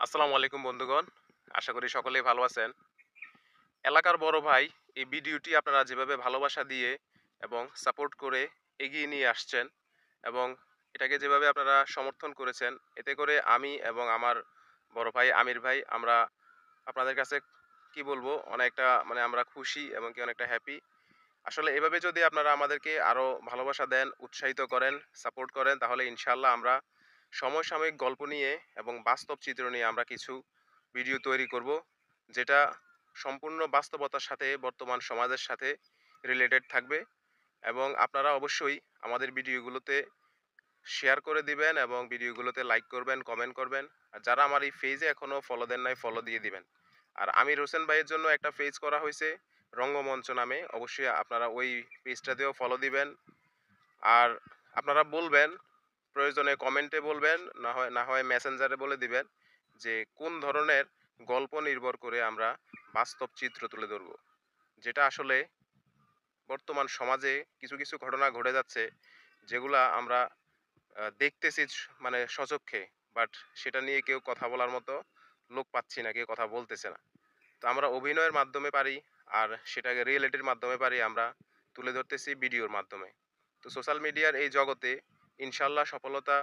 আসসালামু আলাইকুম বন্ধুগণ। আশা করি সকলেই ভালো আছেন। এলাকার বড় ভাই, এই ভিডিওটি আপনারা যেভাবে ভালোবাসা দিয়ে এবং সাপোর্ট করে এগিয়ে নিয়ে আসছেন এবং এটাকে যেভাবে আপনারা সমর্থন করেছেন, এতে করে আমি এবং আমার বড় ভাই আমির ভাই আমরা আপনাদের কাছে কি বলবো অনেকটা আমরা খুশি এবং কি অনেকটা হ্যাপি। আসলে এভাবে যদি আপনারা আমাদেরকে আরো ভালোবাসা দেন, উৎসাহিত করেন, সাপোর্ট করেন তাহলে ইনশাআল্লাহ আমরা সমসাময়িক গল্প নিয়ে এবং বাস্তব চিত্র নিয়ে আমরা কিছু ভিডিও তৈরি করব, যেটা সম্পূর্ণ বাস্তবতার সাথে বর্তমান সমাজের সাথে রিলেটেড থাকবে এবং আপনারা অবশ্যই আমাদের ভিডিওগুলোতে শেয়ার করে দিবেন এবং ভিডিওগুলোতে লাইক করবেন, কমেন্ট করবেন। আর যারা আমার এই পেজে এখনো ফলো দেন নাই ফলো দিয়ে দিবেন। আর আমির হোসেন ভাইয়ের জন্য একটা পেজ করা হয়েছে রঙ্গমঞ্চ নামে। অবশ্যই আপনারা ওই পেজটাতেও ফলো দিবেন। আর আপনারা বলবেন, প্রয়োজনে কমেন্টে বলবেন, না হয় মেসেঞ্জারে বলে দিবেন যে কোন ধরনের গল্প নির্ভর করে আমরা বাস্তব চিত্র তুলে ধরব। যেটা আসলে বর্তমান সমাজে কিছু ঘটনা ঘটে যাচ্ছে যেগুলা আমরা দেখতেছি স্বচক্ষে। বাট সেটা নিয়ে কেউ কথা বলার মতো লোক পাচ্ছি না, কেউ কথা বলতেছে না। তো আমরা অভিনয়ের মাধ্যমে পারি আর সেটাকে রিয়েলিটির মাধ্যমে পারি আমরা তুলে ধরতেছি ভিডিওর মাধ্যমে। তো সোশ্যাল মিডিয়ার এই জগতে ইনশাল্লাহ সফলতা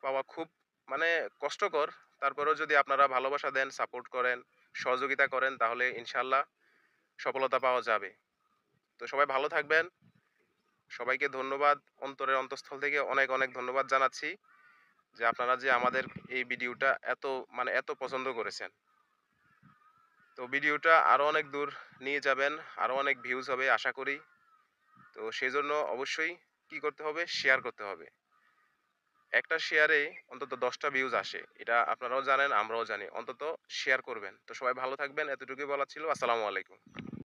পাওয়া খুব মানে কষ্টকর। তারপরেও যদি আপনারা ভালোবাসা দেন, সাপোর্ট করেন, সহযোগিতা করেন তাহলে ইনশাল্লাহ সফলতা পাওয়া যাবে। তো সবাই ভালো থাকবেন। সবাইকে ধন্যবাদ। অন্তরের অন্তঃস্থল থেকে অনেক ধন্যবাদ জানাচ্ছি যে আপনারা যে আমাদের এই ভিডিওটা এত পছন্দ করেছেন। তো ভিডিওটা আরো অনেক দূর নিয়ে যাবেন, আরো অনেক ভিউজ হবে আশা করি। তো সেজন্য অবশ্যই কি করতে হবে? শেয়ার করতে হবে। একটা শেয়ারে অন্তত ১০ টা ভিউজ আসে। এটা আপনারাও জানেন, আমরাও জানি। অন্তত শেয়ার করবেন। তো সবাই ভালো থাকবেন। এতটুকুই বলা ছিল। আসসালামু আলাইকুম।